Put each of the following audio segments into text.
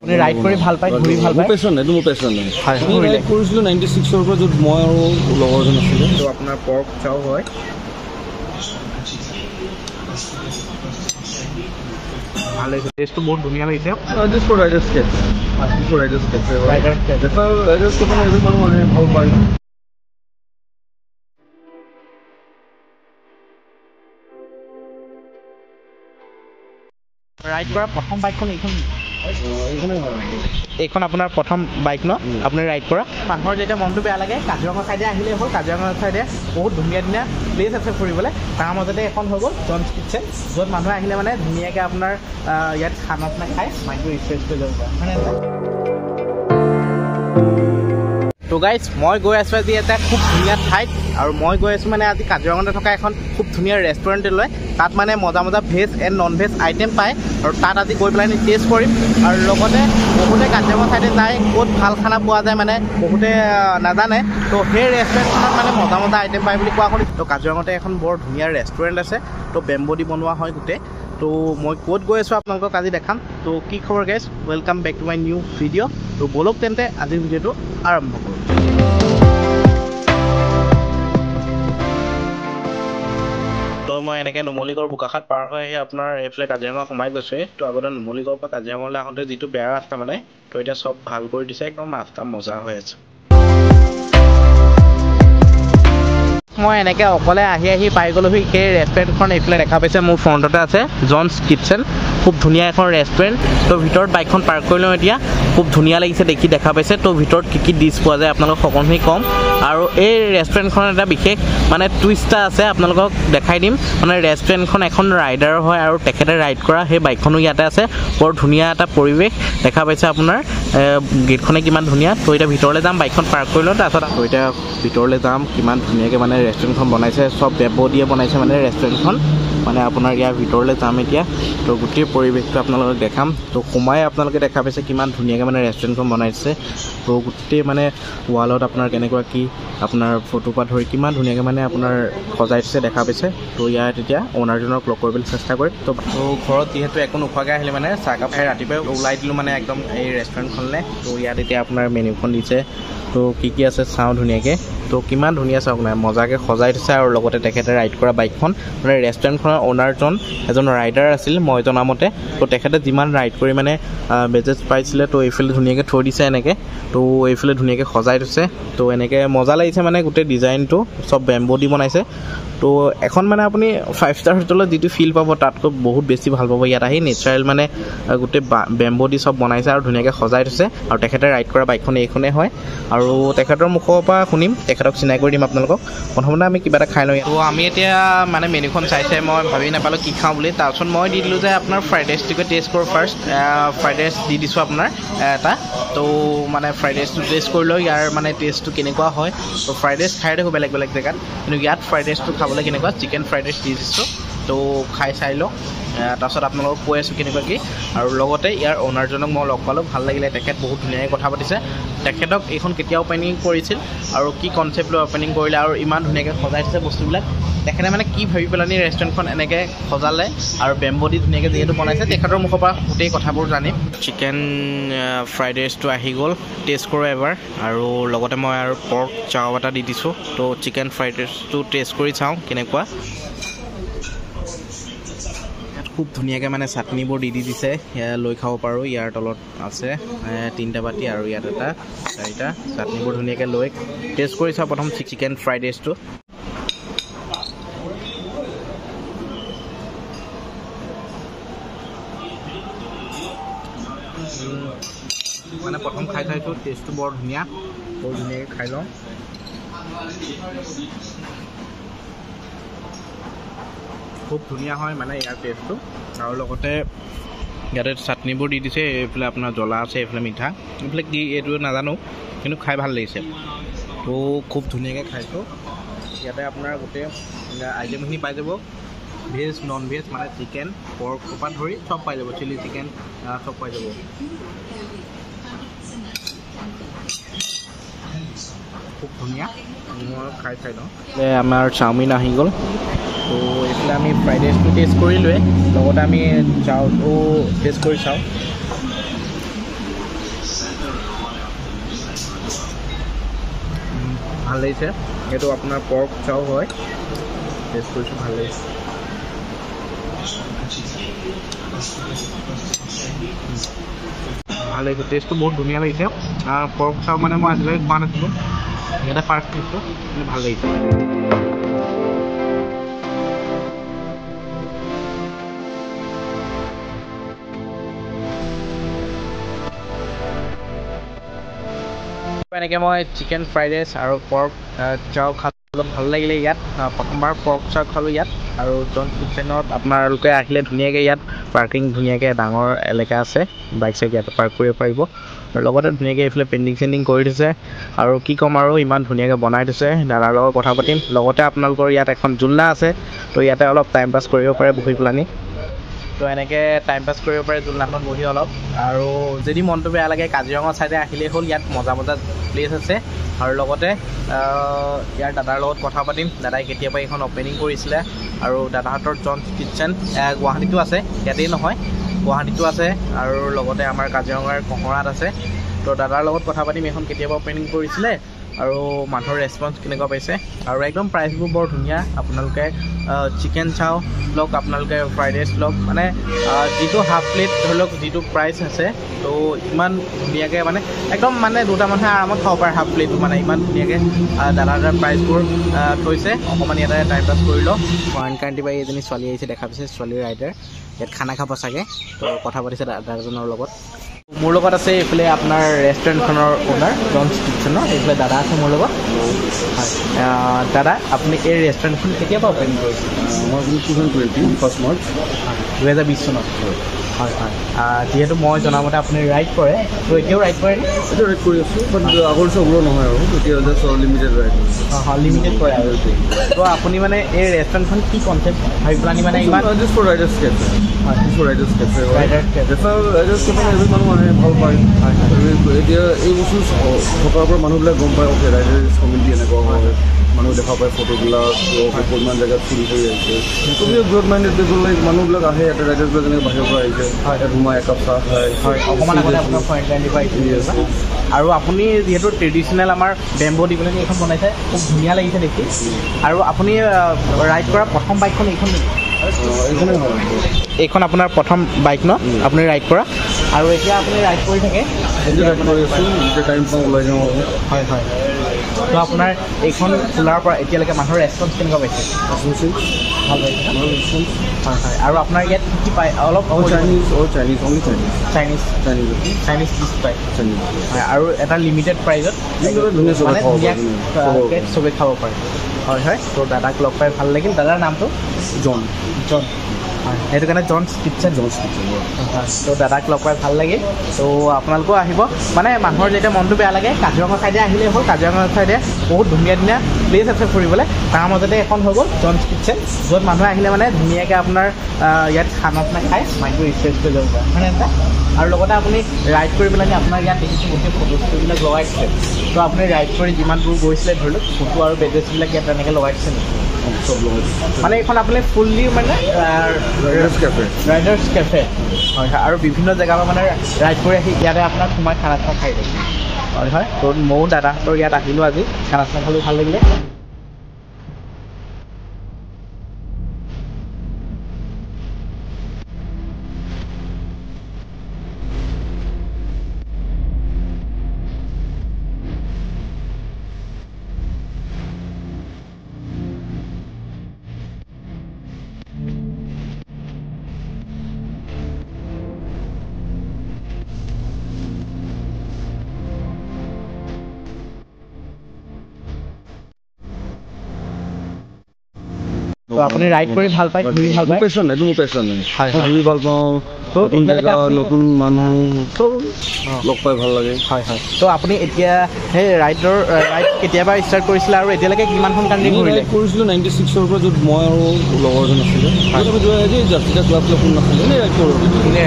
আপুনি ৰাইড কৰি ভাল পায়, ঘূৰি ভাল পায়? পেছন নাই, মোৰ পেছন নাই। আমি ৰাইড কৰিছিলোঁ 96ৰ পৰা, য'ত মই আৰু লগৰজন আছিলে। তো আপোনাৰ পৰ্ক চাও হয়। ভাল লাগিছে, টেষ্টটো বহুত ধুনীয়া লাগিছে। Just for Riders Cats. For Riders Cats. Riders Cats মানে এজন মানুহ মানে ভাল পায়। ৰাইড কৰা প্ৰথম বাইকখন এইখন আপোনাৰ প্ৰথম বাইক ন আপুনি ৰাইড কৰা? মানুহৰ যেতিয়া মনটো বেয়া লাগে কাজিৰঙা ছাইডে আহিলেই হ'ল। কাজিৰঙা ছাইডে বহুত ধুনীয়া ধুনীয়া প্লেচ আছে ফুৰিবলৈ। তাৰ মাজতে এখন হৈ গ'ল জনছ কিটচেন, য'ত মানুহে আহিলে মানে ধুনীয়াকৈ আপোনাৰ ইয়াত খানা চানা খাই মাইণ্ডটো ৰিফ্ৰেছ কৰি যাব পাৰে, হয় নাই? তো গাইজ মই গৈ আছোঁ আজি এটা খুব ধুনীয়া ঠাইত, আৰু মই গৈ আছোঁ মানে আজি কাজিৰঙাতে থকা এখন খুব ধুনীয়া ৰেষ্টুৰেণ্টলৈ। তাত মানে মজা মজা veg and non veg item পায়, আৰু তাত আজি গৈ পেলাই টেষ্ট কৰিম। আৰু লগতে বহুতে কাজিৰঙা ছাইডে যায়, ক'ত ভাল খানা পোৱা যায় মানে বহুতে নাজানে। তো সেই ৰেষ্টুৰেণ্টখনত মানে মজা মজা আইটেম পায় বুলি কোৱা শুনিছোঁ। তো কাজিৰঙাতে এখন বৰ ধুনীয়া ৰেষ্টুৰেণ্ট আছে, তো বেম্বো দি বনোৱা হয় গোটেই। তো মই ক'ত গৈ আছোঁ আপোনালোকক আজি দেখাম। তো কি খবৰ guys, welcome back to my new video'. তো ব'লক তেন্তে আজিৰ ভিডিঅ'টো আৰম্ভ কৰোঁ। তো মই এনেকৈ নুমলীগড় বোকাখাট পাৰ হৈ আহি আপোনাৰ এইফালে কাজিৰঙা সোমাই গৈছোঁ। তো আগতে নুমলীগড়ৰ পৰা কাজিৰঙালৈ আহোঁতে যিটো বেয়া ৰাস্তা মানে, তো এতিয়া চব ভাল কৰি দিছে, একদম ৰাস্তা মজা হৈ আছে। মই এনেকৈ অকলে আহি পাই গ'লোহি সেই ৰেষ্টুৰেণ্টখন। এইফালে দেখা পাইছে মোৰ ফ্ৰণ্টতে আছে জনছ কিটচেন, খুব ধুনীয়া এখন ৰেষ্টুৰেণ্ট। তো ভিতৰত বাইকখন পাৰ্ক কৰি লওঁ এতিয়া। খুব ধুনীয়া লাগিছে দেখি, দেখা পাইছে। তো ভিতৰত কি ডিছ পোৱা যায় আপোনালোকক সকলোখিনি ক'ম। আৰু এই ৰেষ্টুৰেণ্টখনত এটা বিশেষ মানে টুইষ্ট এটা আছে, আপোনালোকক দেখাই দিম। মানে ৰেষ্টুৰেণ্টখন এখন ৰাইডাৰ হয়, আৰু তেখেতে ৰাইড কৰা সেই বাইকখনো ইয়াতে আছে। বৰ ধুনীয়া এটা পৰিৱেশ দেখা পাইছে আপোনাৰ। গেটখনে কিমান ধুনীয়া। তো এতিয়া ভিতৰলৈ যাম, বাইকখন পাৰ্ক কৰি লওঁ, তাৰপিছত আকৌ এতিয়া ভিতৰলৈ যাম। কিমান ধুনীয়াকৈ মানে ৰেষ্টুৰেণ্টখন বনাইছে, চব বেম্বো দিয়ে বনাইছে মানে ৰেষ্টুৰেণ্টখন। মানে আপোনাৰ ইয়াৰ ভিতৰলৈ যাম এতিয়া। তো গোটেই পৰিৱেশটো আপোনালোকক দেখাম। তো সোমাই আপোনালোকে দেখা পাইছে কিমান ধুনীয়াকৈ মানে ৰেষ্টুৰেণ্টখন বনাইছে। তো গোটেই মানে ৱালত আপোনাৰ কেনেকুৱা কি আপোনাৰ ফটো পৰা ধৰি কিমান ধুনীয়াকৈ মানে আপোনাৰ সজাই দিছে দেখা পাইছে। তো ইয়াত এতিয়া অ'নাৰজনক লগ কৰিবলৈ চেষ্টা কৰিম। তো ঘৰত যিহেতু একো নোখোৱাকৈ আহিলে মানে চাহকাপ খাই ৰাতিপুৱাই ওলাই দিলোঁ মানে একদম এই ৰেষ্টুৰেণ্টখনলৈ। তো ইয়াত এতিয়া আপোনাৰ মেনুখন দিছে। তো কি আছে চাওঁ ধুনীয়াকৈ। তো কিমান ধুনীয়া চাওক নাই, মজাকৈ সজাই দিছে। আৰু লগতে তেখেতে ৰাইড কৰা বাইকখন, মানে ৰেষ্টুৰেণ্টখনৰ অ'নাৰজন এজন ৰাইডাৰ আছিল মই জনামতে। তো তেখেতে যিমান ৰাইড কৰি মানে বেজেছ পাইছিলে, তো এইফালে ধুনীয়াকৈ থৈ দিছে এনেকৈ। তো এইফালে ধুনীয়াকৈ সজাই দিছে। তো এনেকৈ মজা লাগিছে মানে গোটেই ডিজাইনটো চব বেম্বো দি বনাইছে। তো এখন মানে আপুনি 5 ষ্টাৰ হোটেলত যিটো ফিল পাব তাতকৈ বহুত বেছি ভাল পাব ইয়াত আহি। নেচাৰেল মানে গোটেই বেম্বো দি চব বনাইছে আৰু ধুনীয়াকৈ সজাই থৈছে। আৰু তেখেতে ৰাইড কৰা বাইকখন এইখনেই হয়। আৰু তেখেতৰ মুখৰ পৰা শুনিম, তেখেতক চিনাকি কৰি দিম আপোনালোকক। প্ৰথমতে আমি কিবা এটা খাই লওঁ। তো আমি এতিয়া মানে মেনুখন চাইছে, মই ভাবি নাপালোঁ কি খাওঁ বুলি। তাৰপিছত মই দি দিলোঁ যে আপোনাৰ ফ্ৰাইড ৰাইচটোকে টেষ্ট কৰোঁ ফাৰ্ষ্ট। ফ্ৰাইড ৰাইচ দি দিছোঁ আপোনাৰ এটা। তো মানে ফ্ৰাইড ৰাইচটো টেষ্ট কৰি লওঁ, ইয়াৰ মানে টেষ্টটো কেনেকুৱা হয়। তো ফ্ৰাইড ৰাইচ খাই দেখোঁ বেলেগ বেলেগ জেগাত, কিন্তু ইয়াত ফ্ৰাইড ৰাইচটো খাবলৈ কেনেকুৱা, চিকেন ফ্ৰাইড ৰাইচ দি দিছোঁ। তো খাই চাই লওঁ, তাৰপাছত আপোনালোকক কৈ আছোঁ কেনেকুৱা কি। আৰু লগতে ইয়াৰ অ'নাৰজনক মই লগ পালোঁ, ভাল লাগিলে। তেখেত বহুত ধুনীয়াকৈ কথা পাতিছে। তেখেতক এইখন কেতিয়া অ'পেনিং কৰিছিল আৰু কি কনচেপ্ট লৈ অ'পেনিং কৰিলে, আৰু ইমান ধুনীয়াকৈ সজাই দিছে বস্তুবিলাক। তেখেতে মানে কি ভাবি পেলানি ৰেষ্টুৰেণ্টখন এনেকৈ সজালে, আৰু বেম্বো দি ধুনীয়াকৈ যিহেতু বনাইছে, তেখেতৰ মুখৰ পৰা গোটেই কথাবোৰ জানিম। চিকেন ফ্ৰাইড ৰাইচটো আহি গ'ল, টেষ্ট কৰোঁ এবাৰ। আৰু লগতে মই আৰু পৰ্ক চাও এটা দি দিছোঁ। তো চিকেন ফ্ৰাইড ৰাইচটো টেষ্ট কৰি চাওঁ কেনেকুৱা। খুব ধুনীয়াকৈ মানে চাটনিবোৰ দি দিছে, লৈ খাব পাৰোঁ। ইয়াৰ তলত আছে 3টা বাতি, আৰু ইয়াত এটা 4টা চাটনিবোৰ ধুনীয়াকৈ লৈ টেষ্ট কৰি চাওঁ প্ৰথম চিকেন ফ্ৰাইড ৰাইচটো। মানে প্ৰথম খাই চাইছোঁ, টেষ্টটো বৰ ধুনীয়া, বৰ ধুনীয়াকৈ খাই লওঁ। খুব ধুনীয়া হয় মানে ইয়াৰ টেষ্টটো। আৰু লগতে ইয়াতে চাটনিবোৰ দি দিছে, এইফালে আপোনাৰ জ্বলা আছে, এইফালে মিঠা, এইফালে কি এইটো নাজানো, কিন্তু খাই ভাল লাগিছে। তো খুব ধুনীয়াকৈ খাইছোঁ। ইয়াতে আপোনাৰ গোটেই আইটেমখিনি পাই যাব, ভেজ নন ভেজ মানে চিকেন পৰ্কৰ পৰা ধৰি চব পাই যাব, চিলি চিকেন চব পাই যাব। খুব ধুনীয়া, মই খাই চাই লওঁ। আমাৰ চাওমিন আহি গ'ল। তো এইফালে আমি ফ্ৰাইড ৰাইচটো টেষ্ট কৰিলোৱে, লগতে আমি চাওটো টেষ্ট কৰি চাওঁ। ভাল লাগিছে এইটো আপোনাৰ পৰ্ক চাও হয় টেষ্ট কৰিছোঁ ভাল লাগিছে ভাল লাগিছে টেষ্টটো বহুত ধুনীয়া লাগিছে পৰ্ক চাও মানে মই আজিলৈকে খোৱা নাছিলোঁ ইয়াতে ফাৰ্ষ্ট টেষ্টটো ভাল লাগিছে এনেকৈ মই চিকেন ফ্ৰাইড ৰাইচ আৰু পৰ্ক চাও খালোঁ ভাল লাগিলে ইয়াত প্ৰথমবাৰ পৰ্ক চাও খালোঁ ইয়াত আৰু জন কিটচেনত আপোনালোকে আহিলে ধুনীয়াকৈ ইয়াত পাৰ্কিং ধুনীয়াকৈ ডাঙৰ এলেকা আছে বাইক চাইক ইয়াতে পাৰ্ক কৰিব পাৰিব আৰু লগতে ধুনীয়াকৈ এইফালে পেইণ্টিং চেইণ্টিং কৰি থৈছে আৰু কি ক'ম আৰু ইমান ধুনীয়াকৈ বনাই থৈছে দাদাৰ লগত কথা পাতিম লগতে আপোনালোকৰ ইয়াত এখন জোলনা আছে তো ইয়াতে অলপ টাইম পাছ কৰিব পাৰে বহি পেলানি তো এনেকৈ টাইম পাছ কৰিব পাৰে জোলনাখন বহি অলপ আৰু যদি মনটো বেয়া লাগে কাজিৰঙা ছাইডে আহিলেই হ'ল ইয়াত মজা মজা প্লেচ আছে আৰু লগতে ইয়াৰ দাদাৰ লগত কথা পাতিম দাদাই কেতিয়াবা এইখন অপেনিং কৰিছিলে আৰু দাদাহঁতৰ জন কিটচেন গুৱাহাটীতো আছে ইয়াতেই নহয় গুৱাহাটীতো আছে আৰু লগতে আমাৰ কাজিৰঙাৰ কঁহৰাত আছে তো দাদাৰ লগত কথা পাতিম এইখন কেতিয়াবা অপেনিং কৰিছিলে আৰু মানুহৰ ৰেছপন্স কেনেকুৱা পাইছে আৰু একদম প্ৰাইচবোৰ বৰ ধুনীয়া আপোনালোকে চিকেন চাও লওক আপোনালোকে ফ্ৰাইড ৰাইচ লওক মানে যিটো হাফ প্লেট ধৰি লওক যিটো প্ৰাইচ আছে তো ইমান ধুনীয়াকৈ মানে একদম মানে দুটা মানুহে আৰামত খাব পাৰে হাফ প্লেটটো মানে ইমান ধুনীয়াকৈ দাদাৰ প্ৰাইচবোৰ থৈছে অকণমান ইয়াতে টাইম পাছ কৰি লওক ফৰেন কাণ্ট্ৰি পৰা এজনী ছোৱালী আহিছে দেখা পাইছে ছোৱালীৰ ৰাইডাৰ ইয়াত খানা খাব চাগে তো কথা পাতিছে দাদাজনৰ লগত মোৰ লগত আছে এইফালে আপোনাৰ ৰেষ্টুৰেণ্টখনৰ অ'নাৰ জন কিটচেনৰ এইফালে দাদা আছে মোৰ লগত হয় দাদা আপুনি এই ৰেষ্টুৰেণ্টখন কেতিয়াৰ পৰা অপেনিং কৰিছে মই 2020 ফাৰ্ষ্ট মাৰ্চ 2020 চনত হয় হয় যিহেতু মই জনামতে আপুনি ৰাইড কৰে তো এতিয়াও ৰাইড কৰে এতিয়া ৰাইড কৰি আছোঁ বাট আগৰ চবৰো নহয় আৰু এতিয়া জাষ্ট লিমিটেড ৰাইড হয় লিমিটেড কৰে আৰু তো আপুনি মানে এই ৰেষ্টুৰেণ্টখন কি কনচেপ্ট ভাবি পেলানি মানে ইমান জাষ্ট ফৰ ৰাইডাৰ্ছ কেফে হয় for Riders Cafe Riders Cafe Riders Cafe every মানুহ মানে ভাল পায় এতিয়া এই বস্তু থকাৰ পৰা মানুহবিলাক গম পায় অ'কে ৰাইডাৰ্ছ কমিউনিটি এনেকুৱা হয় মানুহ দেখা পায় ফটোবিলাক ইমান জেগাত ফুৰি ফুৰি আহিছে তুমি ব্ৰড মাইণ্ডেড পিপল লাইক মানুহবিলাক আহে ইয়াতে ৰাইডাৰ্ছবিলাক যেনেকৈ বাহিৰৰ পৰা আহিছে ইয়াত সোমাই একাপ চাহ খায় হয় অকণমান আগতে আপোনাৰ ফৰেন কাণ্ট্ৰি পৰা আহিছে আৰু আপুনি যিহেতু ট্ৰেডিশ্যনেল আমাৰ বেম্বো দি পেলাই এইখন বনাইছে খুব ধুনীয়া লাগিছে দেখি আৰু আপুনি ৰাইড কৰা প্ৰথম বাইকখন এইখন নেকি এইখন আপোনাৰ প্ৰথম বাইক ন আপুনি ৰাইড কৰা আৰু এতিয়া আপুনি ৰাইড কৰি থাকে টাইম পাওঁ ওলাই যাওঁ হয় হয় তো আপোনাৰ এইখন খোলাৰ পৰা এতিয়ালৈকে মানুহৰ ৰেছপন্স কেনেকুৱা পাইছে ভাল পাইছে হয় হয় আৰু আপোনাৰ ইয়াত কি কি পায় অলপ চাইনিজ ডিছ পায় হয় আৰু এটা লিমিটেড প্ৰাইজত ধুনীয়াকৈ চবেই খাব পাৰে হয় হয় তো দাদাক লগ পাই ভাল লাগিল দাদাৰ নামটো জন হয় সেইটো কাৰণে জন কিটচেন তো দাদাক লগ পাই ভাল লাগিল তো আপোনালোকেও আহিব মানে মানুহৰ যেতিয়া মনটো বেয়া লাগে কাজিৰঙা ছাইডে আহিলেই হ'ল কাজিৰঙা ছাইডে বহুত ধুনীয়া ধুনীয়া প্লেচ আছে ফুৰিবলৈ তাৰ মাজতে এখন হৈ গ'ল জন কিটচেন য'ত মানুহে আহিলে মানে ধুনীয়াকৈ আপোনাৰ ইয়াত খানা চানা খাই মাইণ্ডটো ৰিফ্ৰেছ কৰি যাব পাৰে হয়নে এটা আৰু লগতে আপুনি ৰাইড কৰি পেলাই আপোনাৰ ইয়াত দেখিছোঁ গোটেই ফটোবিলাক লগাই দিছে তো আপুনি ৰাইড কৰি যিমান দূৰ গৈছিলে ধৰি লওক ফটো আৰু বেডেছবিলাক ইয়াত তেনেকৈ লগাই দিছে নেকি চব লগাই মানে এইখন আপুনি ফুল্লি মানে ৰাইডাৰ্ছ কেফে হয় হয় আৰু বিভিন্ন জেগাৰ পৰা মানে ৰাইড কৰি আহি ইয়াতে আপোনাৰ সোমাই খানা চানা খাই দিয়ে হয় হয় তো ময়ো দাদাহঁতৰ ইয়াত আহিলোঁ আজি খানা চানা খালোঁ ভাল লাগিলে তো আপুনি ৰাইড কৰি ভাল পায় ঘূৰি ভাল পায় পেশ্যন এইটো মোৰ পেশ্যন হয় ঘূৰি ভাল পাওঁ নতুন জেগা নতুন মানুহ চব লগ পাই ভাল লাগে হয় হয় তো আপুনি এতিয়া সেই ৰাইড কেতিয়াবা ষ্টাৰ্ট কৰিছিলে আৰু এতিয়ালৈকে কিমানখন কাণ্ট্ৰি ঘূৰিলে কৰিছিলোঁ 96ৰ পৰা য'ত মই আৰু লগৰজন আছিলে জাষ্টিকা ক্লাব ক্লাবখন নাছিলে এনেই ৰাইড কৰোঁ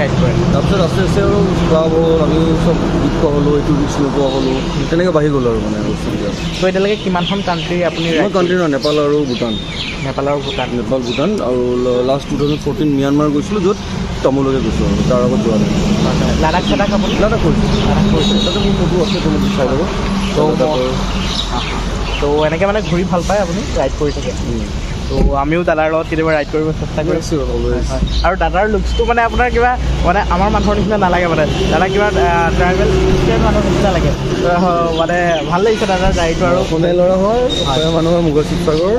ৰাইড কৰে তাৰপিছত আস্তে আস্তে আৰু ক্লাব হ'ল আমি চব গীত পোৱা হ'লোঁ এইটো গীত নোপোৱা হ'লোঁ তেনেকৈ বাঢ়ি গ'ল আৰু মানে বস্তুবিলাক তো এতিয়ালৈকে কিমানখন কাণ্ট্ৰি আপুনি মই কাণ্ট্ৰি নহয় নেপাল আৰু ভূটান নেপাল ভূটান আৰু লাষ্ট 2014 ম্যানমাৰ গৈছিলোঁ য'ত তামোললৈকে গৈছোঁ আৰু তাৰ আগত যোৱা নাই লাডাখ আপুনি লাডাখ কৰিছোঁ তাতে মোৰ ফটো আছে তুমি চাই ল'ব তো এনেকৈ মানে ঘূৰি ভাল পায় আপুনি ৰাইড কৰি থাকে তো আমিও দাদাৰ লগত কেতিয়াবা ৰাইড কৰিব চেষ্টা কৰিছোঁ আৰু দাদাৰ লুকছটো মানে আপোনাৰ কিবা মানে আমাৰ মানুহৰ নিচিনা নালাগে মানে দাদা কিবা ট্ৰাইবেল খ্ৰীষ্টিয়ান মানুহৰ নিচিনা লাগে মানে ভাল লাগিছে দাদাৰ গাড়ীটো আৰু কোনে ল'ৰা হয় মানুহৰ মুখৰ শিৱসাগৰ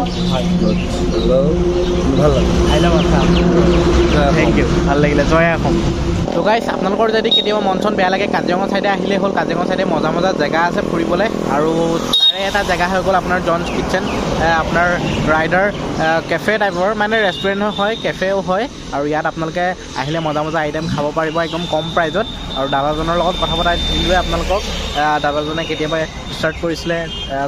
ভাল লাগে থেংক ইউ ভাল লাগিলে জয় অসম তো গাইছ আপোনালোকৰ যদি কেতিয়াবা মন চন বেয়া লাগে কাজিৰঙা চাইডে আহিলে হ'ল কাজিৰঙা চাইডে মজা মজা জেগা আছে ফুৰিবলৈ আৰু তাৰে এটা জেগা হৈ গ'ল আপোনাৰ জনছ কিটচেন আপোনাৰ ৰাইডাৰ কেফে টাইপৰ মানে ৰেষ্টুৰেণ্ট হয় কেফেও হয় আৰু ইয়াত আপোনালোকে আহিলে মজা মজা আইটেম খাব পাৰিব একদম কম প্ৰাইজত আৰু দাদাজনৰ লগত কথা পতাই দিলোৱে আপোনালোকক দাদাজনে কেতিয়াবা ষ্টাৰ্ট কৰিছিলে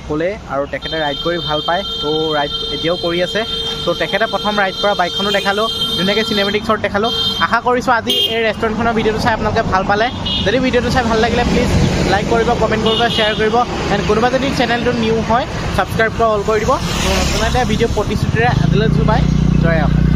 ক'লে আৰু তেখেতে ৰাইড কৰি ভাল পায় তো ৰাইড এতিয়াও কৰি আছে তো তেখেতে প্ৰথম ৰাইড কৰা বাইকখনো দেখালোঁ ধুনীয়াকৈ চিনেমেটিক্সত দেখালোঁ আশা কৰিছোঁ আজি এই ৰেষ্টুৰেণ্টখনৰ ভিডিঅ'টো চাই আপোনালোকে ভাল পালে যদি ভিডিঅ'টো চাই ভাল লাগিলে প্লিজ লাইক কৰিব কমেণ্ট কৰিব শ্বেয়াৰ কৰিব এণ্ড কোনোবা যদি চেনেলটো নিউ হয় ছাবস্ক্ৰাইব কৰা অল কৰি দিব তো নতুন এটা ভিডিঅ' প্ৰতিশ্ৰুতিৰে আজিলৈ জুবাই জয় অসম